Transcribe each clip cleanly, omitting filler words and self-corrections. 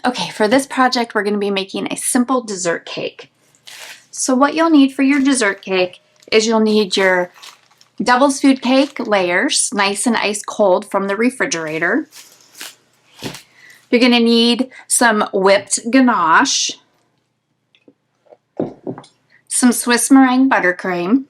Okay, for this project, we're going to be making a simple dessert cake. So what you'll need for your dessert cake is you'll need your devil's food cake layers, nice and ice cold from the refrigerator. You're going to need some whipped ganache, some Swiss meringue buttercream,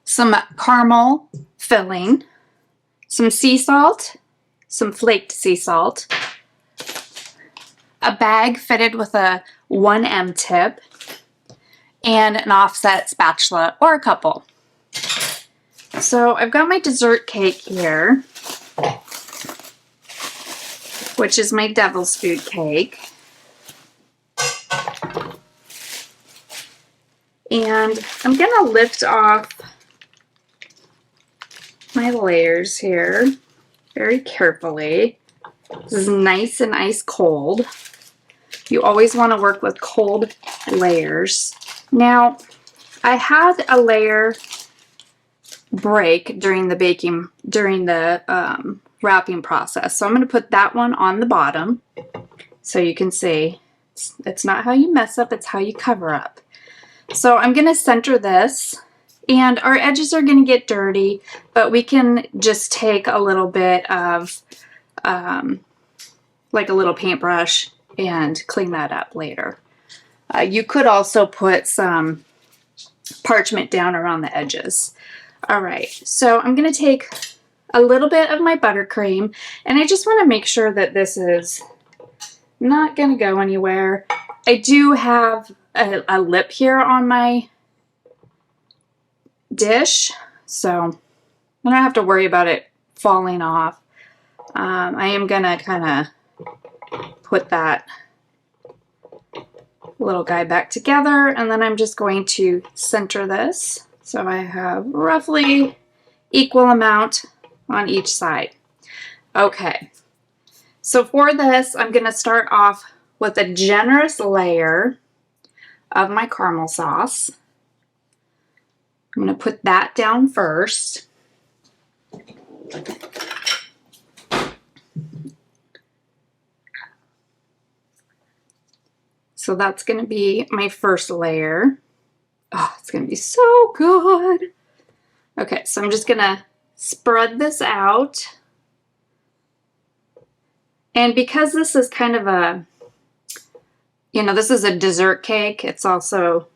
some caramel filling, some sea salt, some flaked sea salt, a bag fitted with a 1M tip, and an offset spatula or a couple. So I've got my dessert cake here, which is my devil's food cake. And I'm going to lift off my layers here very carefully. This is nice and ice cold. You always want to work with cold layers. Now, I had a layer break during the wrapping process. So I'm going to put that one on the bottom so you can see it's not how you mess up, it's how you cover up. So I'm going to center this, and our edges are going to get dirty, but we can just take a little bit of like a little paintbrush and clean that up later. You could also put some parchment down around the edges. All right, so I'm going to take a little bit of my buttercream, and I just want to make sure that this is not going to go anywhere. I do have a lip here on my dish, so I don't have to worry about it falling off. I am going to kind of put that little guy back together, and then I'm just going to center this so I have roughly equal amount on each side. Okay, so for this I'm going to start off with a generous layer of my caramel sauce. I'm going to put that down first. So that's going to be my first layer. Oh, it's going to be so good. Okay, so I'm just going to spread this out. And because this is kind of a, this is a dessert cake, it's also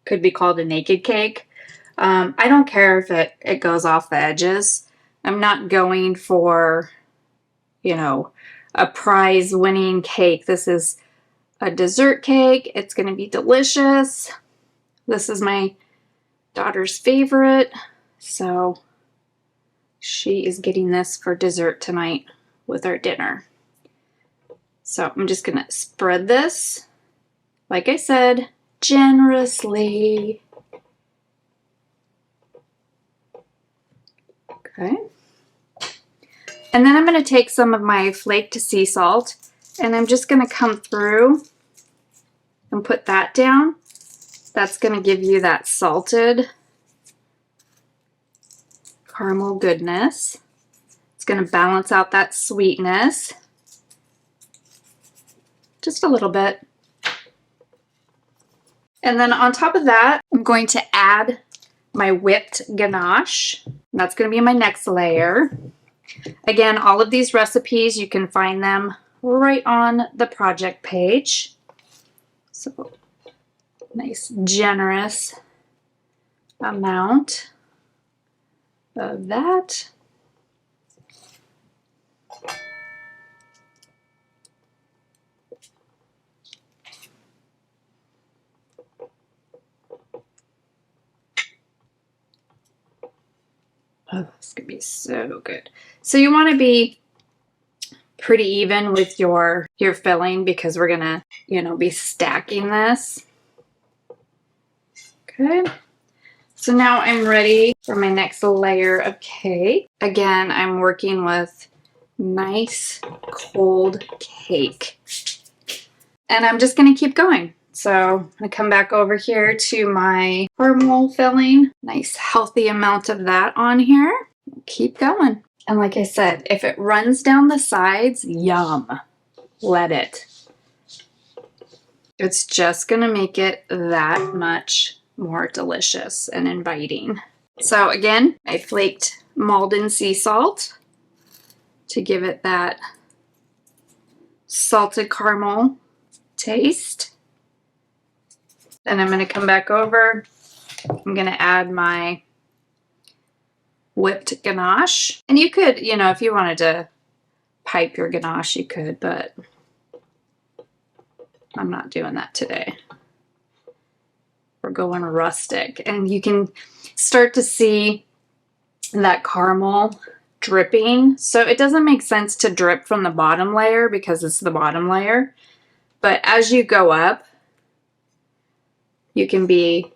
could be called a naked cake. I don't care if it goes off the edges. I'm not going for, a prize-winning cake. This is a dessert cake. It's going to be delicious. This is my daughter's favorite, so she is getting this for dessert tonight with our dinner. So I'm just going to spread this, like I said, generously. Okay. And then I'm going to take some of my flaked sea salt, and I'm just going to come through and put that down. That's going to give you that salted caramel goodness. It's going to balance out that sweetness. Just a little bit. And then on top of that, I'm going to add my whipped ganache. That's going to be my next layer. Again, all of these recipes, you can find them right on the project page. So, nice, generous amount of that. Oh, this could be so good. So you want to be pretty even with your filling because we're gonna, be stacking this. Okay. So now I'm ready for my next layer of cake. Again, I'm working with nice cold cake. And I'm just gonna keep going. So I'm gonna come back over here to my caramel filling. Nice healthy amount of that on here. Keep going. And like I said, if it runs down the sides, yum. let it. It's just gonna make it that much more delicious and inviting. So again, I flaked Malden sea salt to give it that salted caramel taste. Then I'm gonna come back over. I'm gonna add my whipped ganache. And you could, you know, if you wanted to pipe your ganache, you could, but I'm not doing that today. We're going rustic. And you can start to see that caramel dripping. So it doesn't make sense to drip from the bottom layer because it's the bottom layer. But as you go up, you can be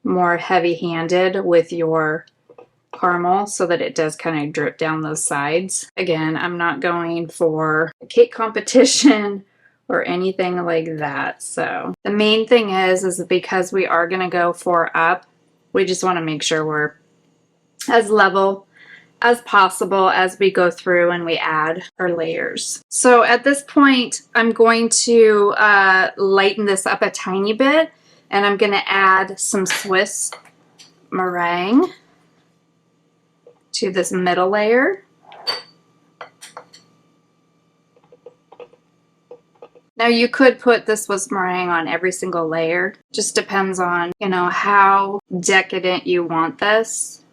more heavy-handed with your caramel so that it does kind of drip down those sides. Again, I'm not going for a cake competition or anything like that. So the main thing is because we are going to go 4 up, we just want to make sure we're as level as possible as we go through and we add our layers. So at this point, I'm going to lighten this up a tiny bit, and I'm going to add some Swiss meringue to this middle layer. Now you could put this Swiss meringue on every single layer. Just depends on, you know, how decadent you want this.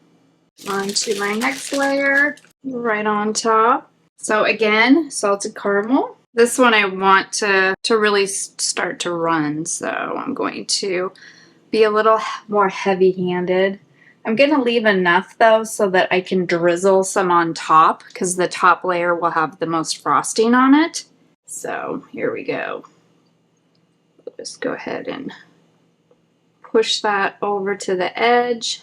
On to my next layer, right on top. So again, salted caramel. This one I want to really start to run, so I'm going to be a little more heavy-handed. I'm going to leave enough though so that I can drizzle some on top because the top layer will have the most frosting on it. So here we go. We'll just go ahead and push that over to the edge.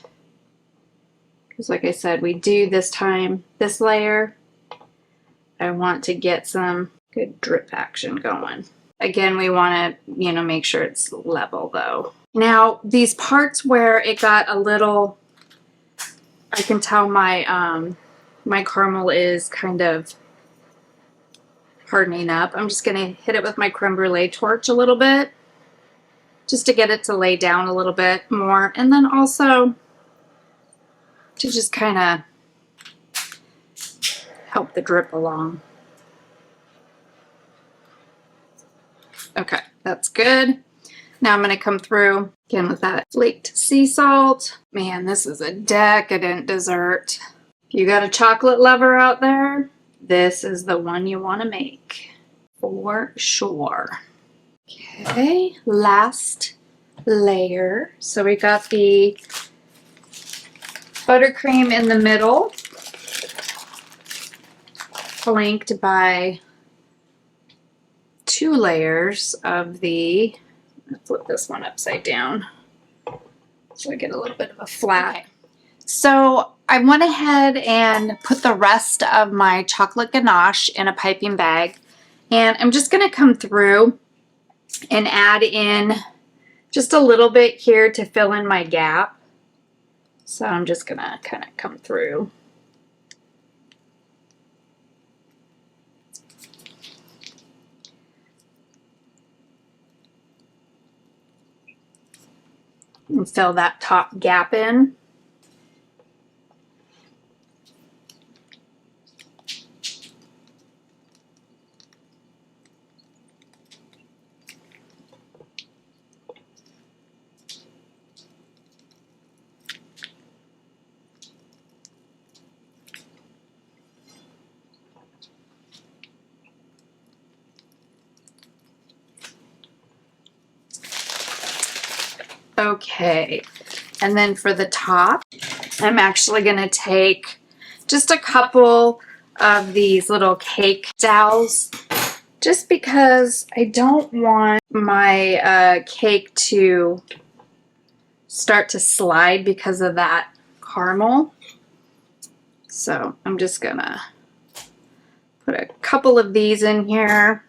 Because like I said, we do this time, this layer, I want to get some good drip action going. Again, we want to, you know, make sure it's level though. Now, these parts where it got a little, I can tell my my caramel is kind of hardening up. I'm just going to hit it with my creme brulee torch a little bit just to get it to lay down a little bit more, and then also to just kind of help the drip along. Okay, that's good. Now I'm going to come through again with that flaked sea salt. Man, this is a decadent dessert. If you got a chocolate lover out there, this is the one you want to make for sure. Okay, last layer. So we got the buttercream in the middle, flanked by 2 layers of the, flip this one upside down so I get a little bit of a flat. Okay. So I went ahead and put the rest of my chocolate ganache in a piping bag, and I'm just going to come through and add in just a little bit here to fill in my gap. So I'm just going to kind of come through. And fill that top gap in. Okay, and then for the top, I'm actually going to take just a couple of these little cake dowels, just because I don't want my cake to start to slide because of that caramel. So I'm just going to put a couple of these in here.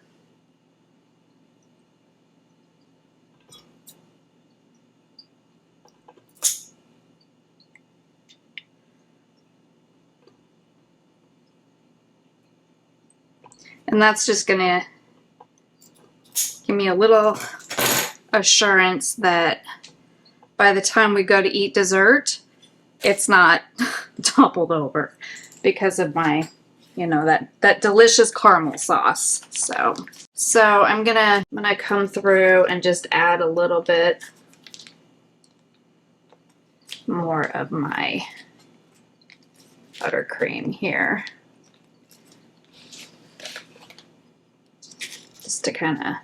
And that's just going to give me a little assurance that by the time we go to eat dessert, it's not toppled over because of my, you know, that delicious caramel sauce. So I'm gonna come through and just add a little bit more of my buttercream here, just to kind of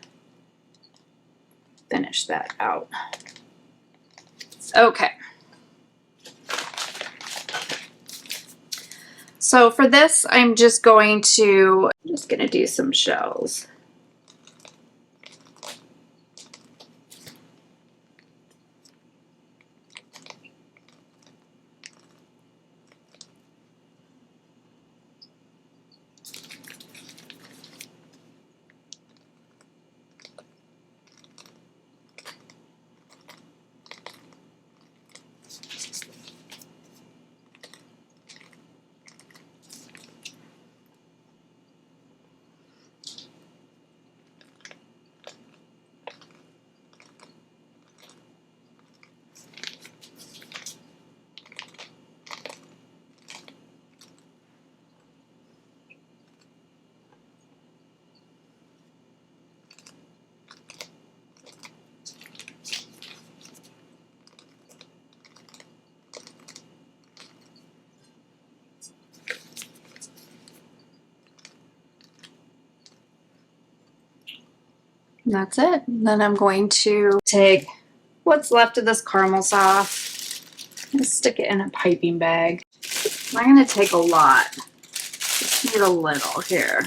finish that out. Okay. So for this, I'm just gonna do some shells. And that's it. And then I'm going to take what's left of this caramel sauce and stick it in a piping bag. I'm not going to take a lot. Just need a little here.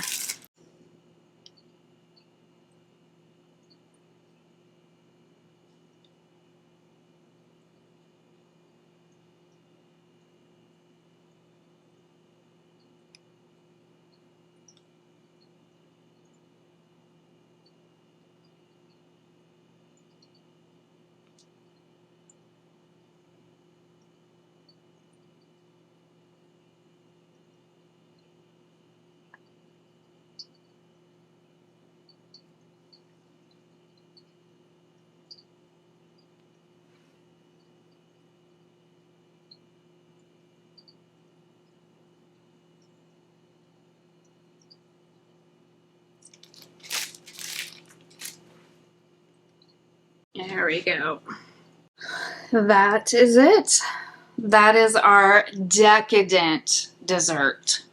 There we go. That is it. That is our decadent dessert.